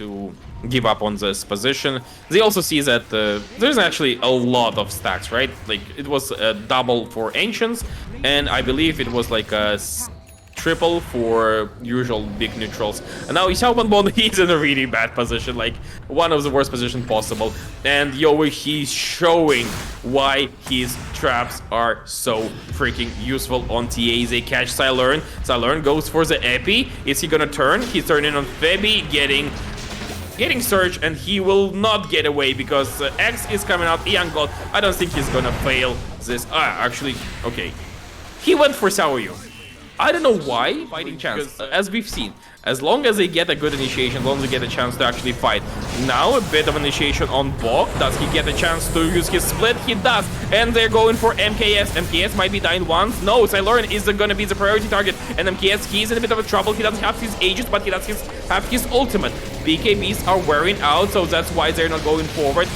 to give up on this position. They also see that there's actually a lot of stacks, right? Like, it was a double for Ancients, and I believe it was like a triple for usual big neutrals. And now Xiaoban, he's in a really bad position, like one of the worst positions possible. And Yowe, he's showing why his traps are so freaking useful on TA. They catch Silern. Silern goes for the Epi. Is he gonna turn? He's turning on Febby, getting Surge, and he will not get away because X is coming out. YoungGod, I don't think he's gonna fail this. Actually, okay. He went for Xiaoyu. I don't know why. Fighting chance, as we've seen. As long as they get a good initiation, as long as they get a chance to actually fight. Now a bit of initiation on Bok. Does he get a chance to use his split? He does. And they're going for MKS. MKS might be dying once. No, Silern is gonna be the priority target. And MKS, he's in a bit of a trouble. He doesn't have his Aegis, but he does have his ultimate. BKBs are wearing out, so that's why they're not going forward.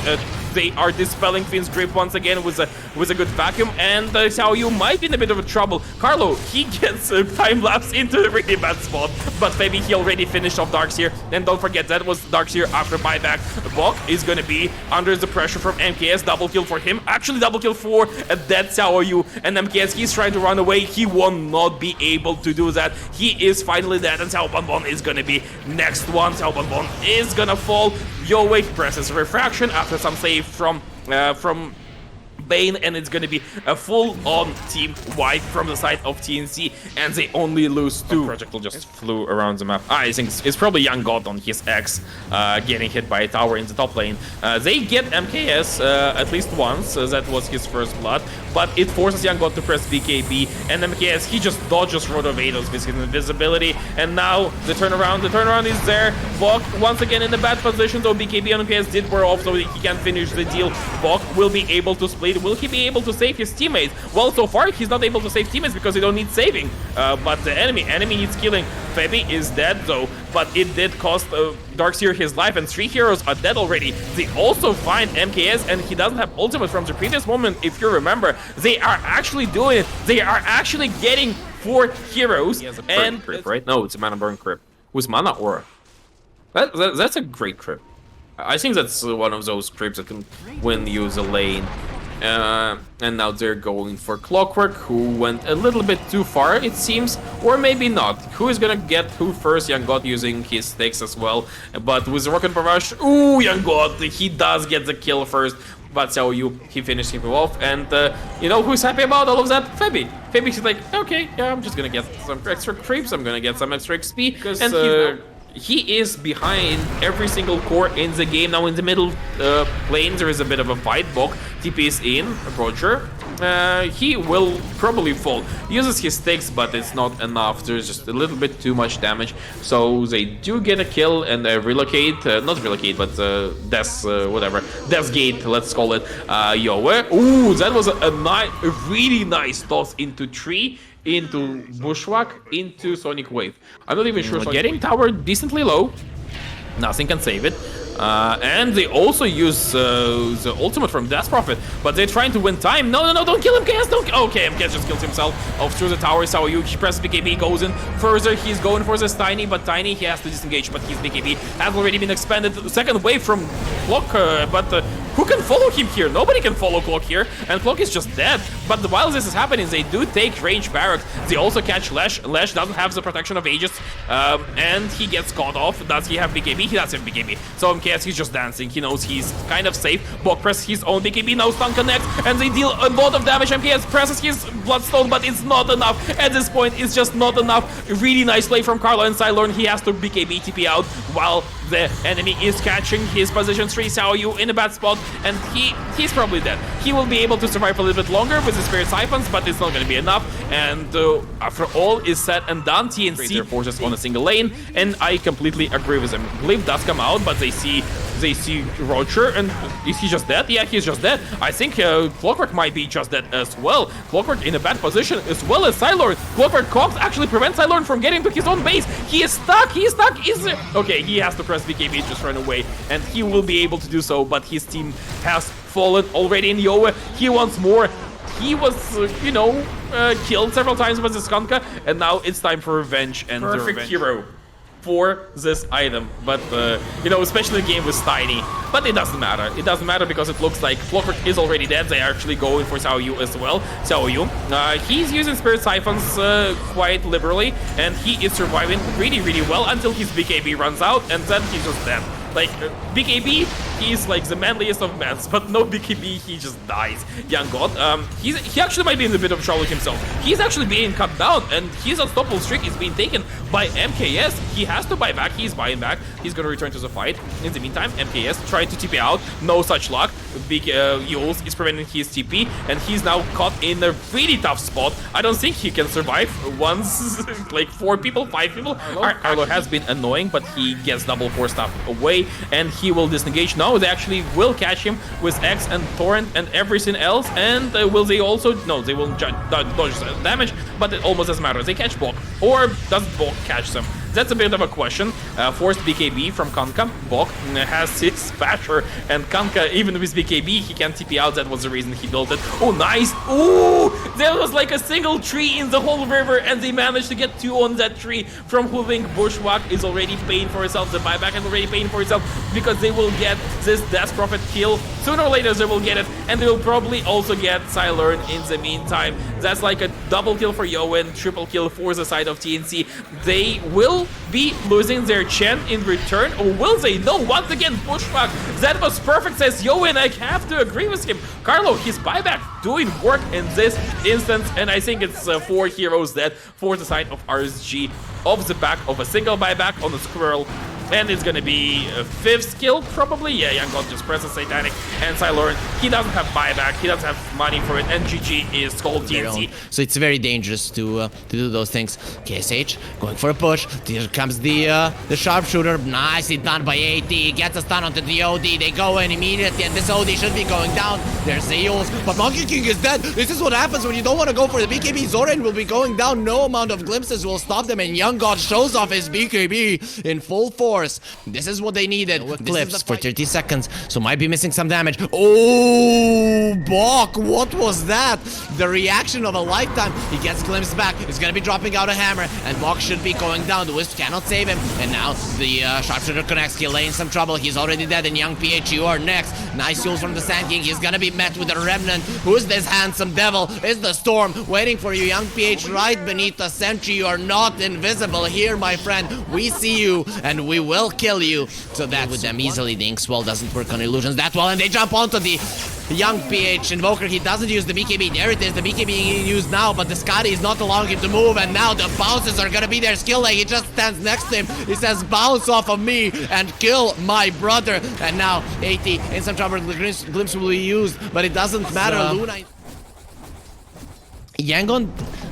They are dispelling Finn's grip once again with a good vacuum, and Xiaoyu might be in a bit of a trouble. Carlo, he gets a time lapse into a really bad spot, but maybe he already finished off Darkseer. And don't forget, that was Darkseer after buyback. Bok is gonna be under the pressure from MKS. Double kill for him. Actually, double kill for a dead Xiaoyu. And MKS, he's trying to run away. He will not be able to do that. He is finally dead, and Xiaoban is gonna be next one. Xiaoban is gonna fall. Yowe presses Refraction after some save from Bane, and it's gonna be a full-on team wipe from the side of TNC, and they only lose 2. Projectile just flew around the map. I think it's probably YoungGod on his X, getting hit by a tower in the top lane. They get MKS at least once, that was his first blood, but it forces YoungGod to press BKB, and MKS, he just dodges Rotovados with his invisibility, and now the turnaround is there. Bok once again in a bad position, though BKB on MKS did wear off, so he can finish the deal. Bok will be able to split. Will he be able to save his teammates? Well, so far he's not able to save teammates because they don't need saving. But the enemy needs killing. Febby is dead though, but it did cost Darkseer his life, and 3 heroes are dead already. They also find MKS, and he doesn't have ultimate from the previous moment. If you remember, they are actually doing it. They are actually getting 4 heroes. He has a and crypt, right? No, it's a mana burn crypt. Who's mana aura? That's a great crypt. I think that's one of those crypts that can win you the lane. And now they're going for Clockwork, who went a little bit too far, it seems, or maybe not. Who is gonna get who first? YoungGod using his stakes as well, but with Rocket Barrage, ooh, YoungGod, he does get the kill first, but Xiaoyu, he finished him off, and you know who's happy about all of that? Febby. Febby's like, okay, yeah, I'm just gonna get some extra creeps, I'm gonna get some extra XP, because he is behind every single core in the game. Now in the middle lane, there is a bit of a fight. Bok TP's in, Roger. He will probably fall. Uses his stakes, but it's not enough. There's just a little bit too much damage. So they do get a kill and relocate. Not relocate, but whatever. Death Gate, let's call it. Yowe. Ooh, that was a really nice toss into tree, into Bushwhack, into Sonic Wave. I'm not even sure. Getting tower decently low. Nothing can save it. And they also use the ultimate from Death Prophet, but they're trying to win time. No, don't kill MKS, don't. Okay, MKS just kills himself off through the tower. Xiaoyu, he presses BKB, goes in further. He's going for this Tiny, but Tiny, he has to disengage, but his BKB has already been expanded. Second wave from Clock, but who can follow him here? Nobody can follow Clock here, and Clock is just dead. But while this is happening, they do take range barracks. They also catch Lash. Lash doesn't have the protection of Aegis, and he gets caught off. Does he have BKB? He does have BKB. So MKS, he's just dancing. He knows he's kind of safe. Bok presses his own BKB. Now stun connects, and they deal a lot of damage. MKS presses his Bloodstone, but it's not enough. At this point, it's just not enough. Really nice play from Carlo and Silern. He has to BKB TP out while the enemy is catching his position 3. Xiaoyu in a bad spot, and he's probably dead. He will be able to survive a little bit longer with his Spirit Siphons, but it's not going to be enough. And after all is said and done, TNC their forces on a single lane, and I completely agree with them. Glyph does come out, but they see Roger, and is he just dead? Yeah, he's just dead. I think Clockwork might be just dead as well. Clockwork in a bad position as well as Silern. Clockwork Cox actually prevents Silern from getting to his own base. He is stuck. Okay, he has to press BKB, just run away, and he will be able to do so, but his team has fallen already in Yowe. He wants more. He was, killed several times by the Skunka, and now it's time for revenge. And perfect hero for this item. But, you know, especially the game was tiny. But it doesn't matter. It doesn't matter because it looks like Clockwork is already dead. They're actually going for Xiao Yu as well. Xiao Yu, he's using Spirit Siphons quite liberally, and he is surviving really, really well until his BKB runs out, and then he's just dead. Like, BKB, he's like the manliest of men, but no BKB, he just dies. YoungGod, he actually might be in a bit of trouble himself. He's actually being cut down, and his unstoppable streak is being taken by MKS. He has to buy back, he's buying back. He's gonna return to the fight. In the meantime, MKS trying to TP out, no such luck. Big Yowe is preventing his TP, and he's now caught in a really tough spot. I don't think he can survive once, like 4 people, 5 people. Carlo has been annoying, but he gets double 4 stuff away, and he will disengage. No, they actually will catch him with X and Torrent and everything else, and will they also... No, they will dodge damage, but it almost doesn't matter. They catch Bok, or does Bok catch them? That's a bit of a question. Forced BKB from Kanka. Bok has his basher, and Kanka, even with BKB, he can't TP out. That was the reason he built it. Oh, nice. Ooh, there was like a single tree in the whole river, and they managed to get 2 on that tree from Hooving. Bushwhack is already paying for itself. The buyback is already paying for itself because they will get this Death Prophet kill. Sooner or later, they will get it, and they will probably also get Silern in the meantime. That's like a double kill for Yowe and triple kill for the side of TNC. They will be losing their Chen in return, or will they? No, once again, Bushwhack. That was perfect, says Yowe, and I have to agree with him. Carlo, his buyback doing work in this instance, and I think it's 4 heroes dead for the side of RSG off the back of a single buyback on the Squirrel. And it's gonna be a 5th kill, probably. Yeah, YoungGod just presses Satanic and Silern. He doesn't have buyback, he doesn't have money for it, and GG is called TNC. So it's very dangerous to do those things. KSH going for a push. Here comes the sharpshooter. Nicely done by AT. Gets a stun onto the OD. They go in immediately, and this OD should be going down. There's the Yules, but Monkey King is dead. This is what happens when you don't want to go for the BKB. Zoran will be going down. No amount of glimpses will stop them, and YoungGod shows off his BKB in full force. This is what they needed. Clips for 30 seconds, so might be missing some damage. Oh, Bok, what was that? The reaction of a lifetime. He gets glimpsed back. He's gonna be dropping out a hammer, and Bok should be going down. The Wisp cannot save him, and now the sharpshooter connects. He'll lay in some trouble. He's already dead, and Young PH, you are next. Nice Yules from the Sand King. He's gonna be met with a Remnant. Who's this handsome devil? It's the Storm waiting for you. Young PH right beneath the sentry. You are not invisible here, my friend. We see you, and we will kill you. So that with them easily. The Inkswell doesn't work on illusions that well, and they jump onto the Young PH Invoker. He doesn't use the BKB. There it is, the BKB being used now, but the Scotty is not allowing him to move, and now the bounces are gonna be their skill. Like, he just stands next to him. He says, bounce off of me and kill my brother. And now 80 in some trouble. The glimpse will be used, but it doesn't matter. Luna. Yangon,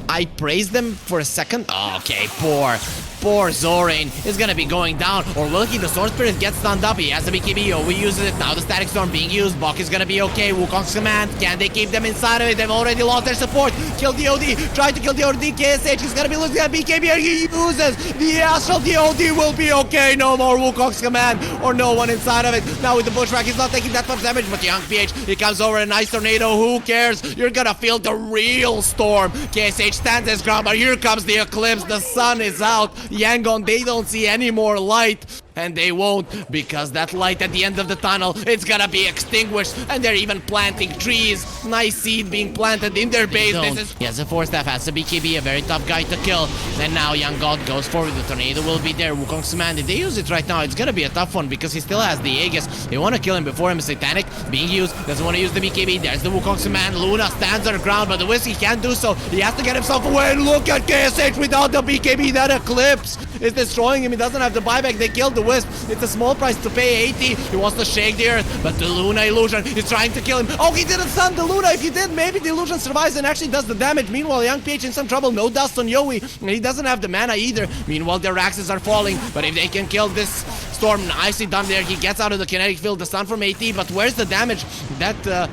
I praised them for a second. Okay, poor Zorain is gonna be going down. Or will he? The Storm Spirit gets stunned up. He has the BKB. We uses it. Now the Static Storm being used. Bok is gonna be okay. Wukong's command. Can they keep them inside of it? They've already lost their support. Kill the OD. Try to kill the OD. KSH is gonna be losing that BKB. And he uses the Astral. The OD will be okay. No more Wukong's command or no one inside of it. Now with the Bushwhack, he's not taking that much damage. But Young PH, he comes over a nice tornado. Who cares? You're gonna feel the real storm. KSH stands his ground, but here comes the eclipse. The sun is out. Yangon, they don't see any more light. And they won't, because that light at the end of the tunnel, it's gonna be extinguished. And they're even planting trees. Nice seed being planted in their base. Yes, the 4-staff has the BKB, a very tough guy to kill. And now YoungGod goes forward. The tornado will be there. Wukong's command, if they use it right now, it's gonna be a tough one because he still has the Aegis. They want to kill him before him. Satanic being used, doesn't want to use the BKB. There's the Wukong's command. Luna stands her ground, but the Whiskey can't do so. He has to get himself away. And look at KSH without the BKB. That eclipse is destroying him. He doesn't have the buyback. They killed the Wisp. It's a small price to pay. 80. He wants to shake the earth, but the Luna illusion is trying to kill him. Oh, he didn't stun the Luna. If he did, maybe the illusion survives and actually does the damage. Meanwhile, Young PH in some trouble. No dust on Yowe, and he doesn't have the mana either. Meanwhile, their axes are falling, but if they can kill this Storm, nicely done there. He gets out of the kinetic field. The stun from AT, but where's the damage? That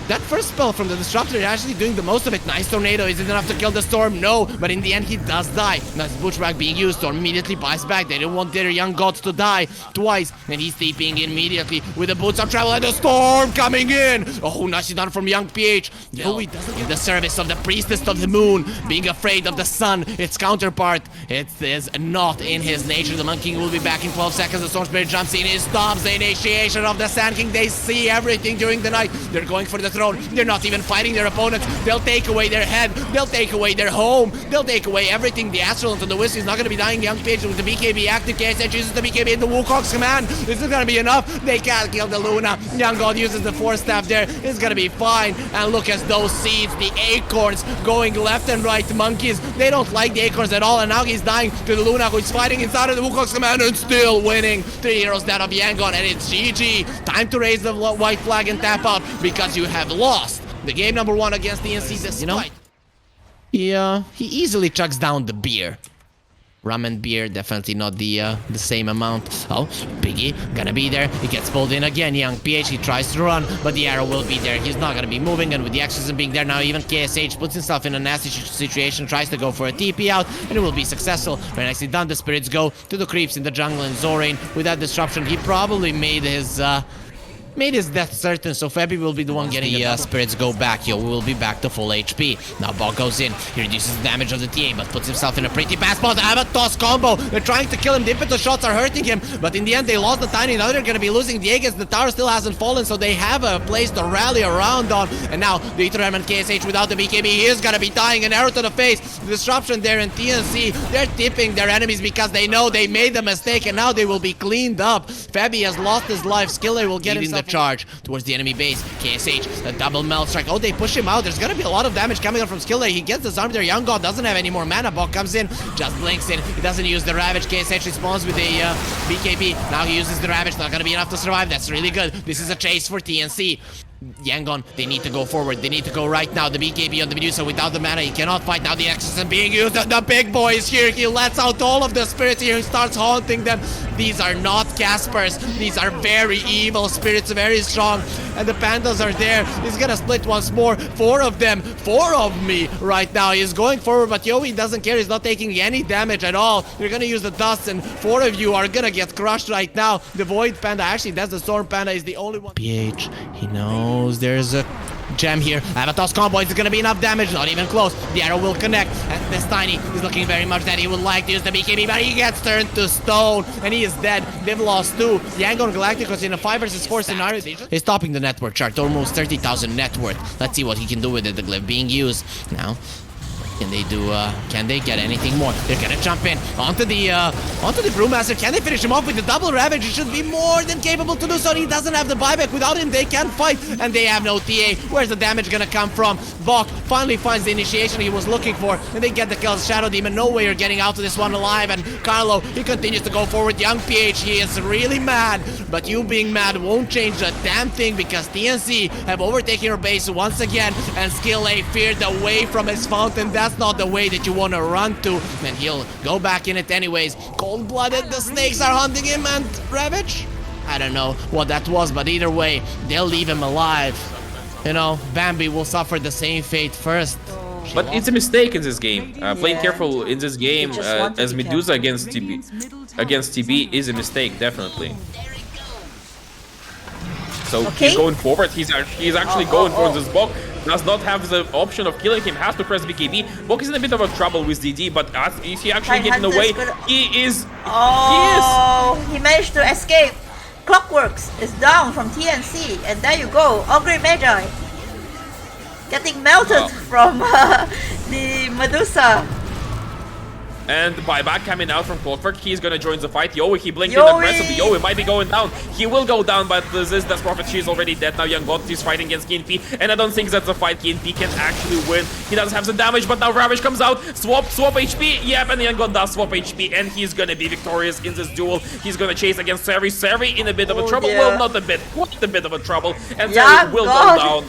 that first spell from the Disruptor is actually doing the most of it. Nice Tornado. Is it enough to kill the Storm? No, but in the end he does die. Now his Butchback being used. Storm immediately buys back. They don't want their YoungGod to die twice. And he's TPing immediately with the Boots of Travel and the Storm coming in. Oh, nicely done from Young PH. Yowe doesn't give the service of the Priestess of the Moon, being afraid of the sun, its counterpart. It is not in his nature. The Monkey King will be back in 12 seconds. The Storm Spirit jumps in. It stops the initiation of the Sand King. They see everything during the night. They're going for the throne. They're not even fighting their opponents. They'll take away their head. They'll take away their home. They'll take away everything. The Astral into the Wisp is not going to be dying. Young PH with the BKB active. KSH uses the BKB in the Wukong's command. This is going to be enough. They can't kill the Luna. YoungGod uses the Force Staff there. It's going to be fine. And look at those seeds. The acorns going left and right. Monkeys. They don't like the acorns at all. And now he's dying to the Luna, who's fighting inside of the Wukong's command and still winning. 3 heroes down of YoungGod. And it's GG. Time to raise the white flag and tap out because you have lost the game number 1 against the NC despite. You know, he easily chucks down the beer. Rum and beer, definitely not the same amount. Oh, Piggy gonna be there. He gets pulled in again. Young PH, he tries to run, but the arrow will be there. He's not gonna be moving, and with the exorcism being there now, even KSH puts himself in a nasty situation, tries to go for a TP out, and it will be successful. Very nicely done. The spirits go to the creeps in the jungle, and Zorain, with that disruption, he probably made his death certain, so Febby will be the one getting the spirits go back. Yowe will be back to full HP. Now Bog goes in. He reduces the damage of the TA, but puts himself in a pretty bad spot. I have a toss combo. They're trying to kill him. The impetus shots are hurting him, but in the end they lost the Tiny. Now they're going to be losing the Aegis. The tower still hasn't fallen, so they have a place to rally around on. And now the Etherham and KSH without the BKB, he is going to be dying. An arrow to the face. Disruption there in TNC. They're tipping their enemies because they know they made the mistake, and now they will be cleaned up. Febby has lost his life. Skiller will get himself the charge towards the enemy base. KSH, a double melt strike. Oh, they push him out. There's gonna be a lot of damage coming out from Skiller. He gets disarmed there. YoungGod doesn't have any more mana. Bok comes in, just blinks in. He doesn't use the Ravage. KSH responds with a BKB. Now he uses the Ravage. Not gonna be enough to survive. That's really good. This is a chase for TNC. Yangon, they need to go forward. They need to go right now. The BKB on the Medusa without the mana, he cannot fight. Now the exorcism being used. The big boy is here. He lets out all of the spirits here. He starts haunting them. These are not Caspers. These are very evil spirits, very strong. And the pandas are there. He's gonna split once more. 4 of them. 4 of me right now. He's going forward, but Yowe doesn't care. He's not taking any damage at all. You're gonna use the dust, and 4 of you are gonna get crushed right now. The Void Panda, actually, that's the Storm Panda, is the only one. PH, he knows there's a gem here. I have a toss combo. It's gonna be enough damage. Not even close. The arrow will connect. And this Tiny is looking very much that he would like to use the BKB, but he gets turned to stone and he is dead. They've lost 2. Yangon Galacticos in a 5 versus 4 scenario. He's topping the net worth chart. Almost 30,000 net worth. Let's see what he can do with it. The glyph being used now. Can they get anything more? They're gonna jump in onto the Brewmaster. Can they finish him off with the double Ravage? He should be more than capable to do so. He doesn't have the buyback. Without him, they can't fight, and they have no TA. Where's the damage gonna come from? Bok finally finds the initiation he was looking for, and they get the kill. Shadow Demon, no way you're getting out of this one alive, and Carlo, he continues to go forward. Young PH, he is really mad, but you being mad won't change a damn thing because TNC have overtaken your base once again, and Skill A feared away from his fountain. That's not the way that you want to run to, and he'll go back in it anyways. Cold-blooded, the snakes are hunting him, and Ravage? I don't know what that was, but either way, they'll leave him alive. You know, Bambi will suffer the same fate first. But it's a mistake in this game. Playing careful in this game as Medusa against TB is a mistake, definitely. So he's going forward. He's actually going for this Bok. Does not have the option of killing him. Has to press BKB. Bok is in a bit of a trouble with DD, but if he actually getting away, he is. He managed to escape. Clockworks is down from TNC, and there you go. Ogre Magi getting melted from the Medusa. And buyback coming out from Clockwork. He's gonna join the fight. Yowe, he blinked in aggressively. Yowe might be going down. He will go down, but this is Death Prophet. She's already dead now. YoungGod is fighting against KNP, and I don't think that's a fight KNP can actually win. He does have some damage, but now Ravage comes out. Swap HP. Yep, and YoungGod does swap HP, and he's gonna be victorious in this duel. He's gonna chase against Seri. Seri in a bit of a trouble. Dear. Well, not a bit. Quite a bit of a trouble. And Seri will go down.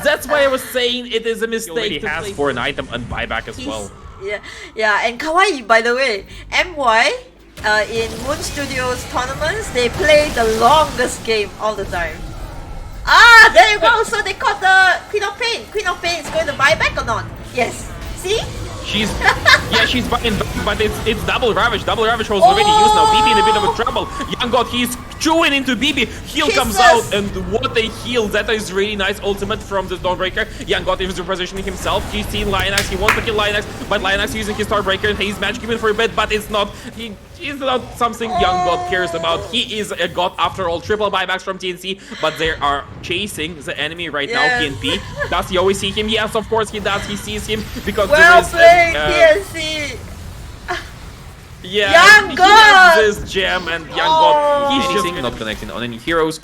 That's why I was saying it is a mistake. He has for an item and buyback as well. Yeah, and Kawaii, by the way, MY in Moon Studio's tournaments, they play the longest game all the time. Ah, there you go. So they caught the Queen of Pain. Queen of Pain is going to buy back or not? Yes. See? She's buying back, but it's double ravage. Double ravage was already used now. BB in a bit of a trouble. YoungGod, he's chewing into BB. Heal comes out, and what a heal. That is really nice ultimate from the Dawnbreaker. YoungGod is repositioning himself. He's seen Lionax. He wants to kill Lionax, but Lionax using his Starbreaker. He's magic even for a bit, but it's not. It's not something YoungGod cares about. He is a god after all. Triple buybacks from TNC, but they are chasing the enemy right now. TNP. Does Yowe see him? Yes, of course he does. He sees him because well there is TNC. yeah, YoungGod! he has this gem, and YoungGod, he's just not connecting on any heroes.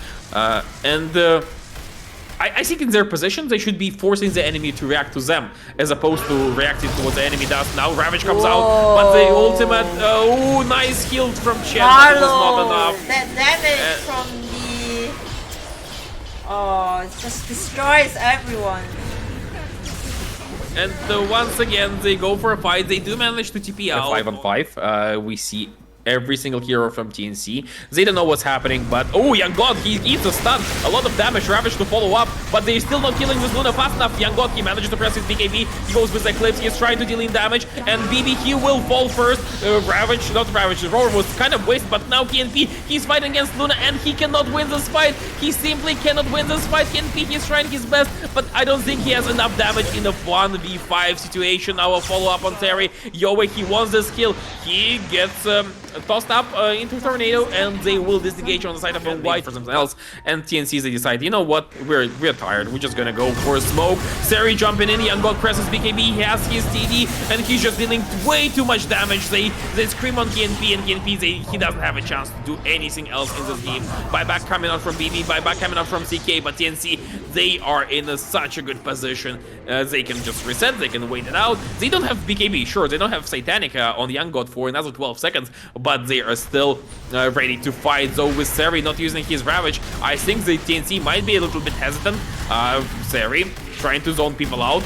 I think in their position, they should be forcing the enemy to react to them, as opposed to reacting to what the enemy does. Now Ravage comes out, but the ultimate, oh, nice heal from Chen, that was not enough. That damage from the... Oh, it just destroys everyone. And once again, they go for a fight. They do manage to TP out. 5-on-5. We see every single hero from TNC. They don't know what's happening, but oh, YoungGod, he eats a stun. A lot of damage, Ravage to follow up, but they're still not killing this Luna fast enough. YoungGod, he manages to press his BKB. He goes with Eclipse. He's trying to deal in damage, and BB, he will fall first. Ravage, not Ravage, the Roar was kind of wasted, but now TNP, he's fighting against Luna, and he cannot win this fight. He simply cannot win this fight. TNP, he's trying his best, but I don't think he has enough damage in a 1v5 situation. Now a follow-up on Terry. Yowe, he wants this kill. He gets tossed up into Tornado, and they will disengage on the side of White for something else. And TNC, they decide, you know what, we're tired, we're just gonna go for a smoke. Seri jumping in, YoungGod presses BKB, he has his TD, and he's just dealing way too much damage. They scream on TNP, and TNP, he doesn't have a chance to do anything else in this game. Buyback coming out from BB, buyback coming out from CK, but TNC, they are in such a good position. They can just reset, they can wait it out. They don't have BKB, sure, they don't have Satanic on YoungGod for another 12 seconds, but they are still ready to fight. Though with Seri not using his Ravage, I think the TNC might be a little bit hesitant. Seri trying to zone people out,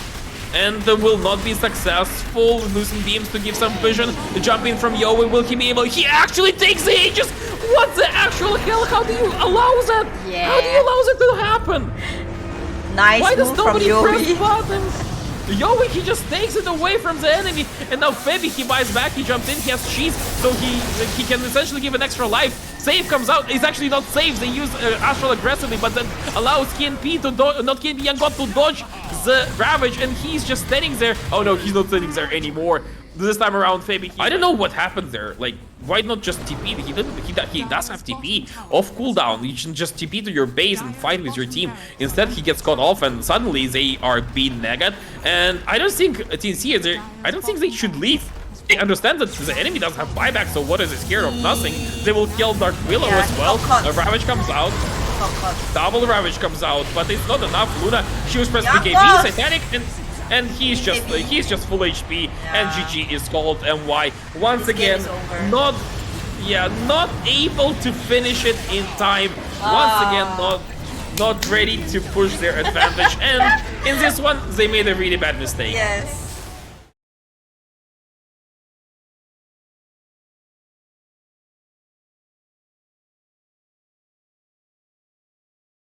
and will not be successful. Losing beams to give some vision. The jump in from Yowe, will he be able? He actually takes the Aegis! What the actual hell? How do you allow that? Yeah. How do you allow that to happen? Nice Why does move from nobody press Yuri. buttons? Yowe, he just takes it away from the enemy, and now Febby, he buys back, he jumps in, he has cheese, so he can essentially give an extra life. Save comes out, it's actually not save, they use Astral aggressively, but then allows KNP to dodge, not KNP, YoungGod to dodge the Ravage, and he's just standing there. Oh no, he's not standing there anymore. This time around, Febby, I don't know what happened there. Like, why not just TP? He does have TP off cooldown. You can just TP to your base and fight with your team. Instead, he gets caught off, and suddenly they are being negged. And I don't think TNC is there. I don't think they should leave. They understand that the enemy doesn't have buyback, so what is it scared of? Nothing. They will kill Dark Willow as well. Ravage comes out. Double Ravage comes out, but it's not enough. Luna, she was pressing BKB, Satanic, and he's just full HP, and GG is called. And why once again not able to finish it in time. Once again not ready to push their advantage, and in this one they made a really bad mistake. Yes.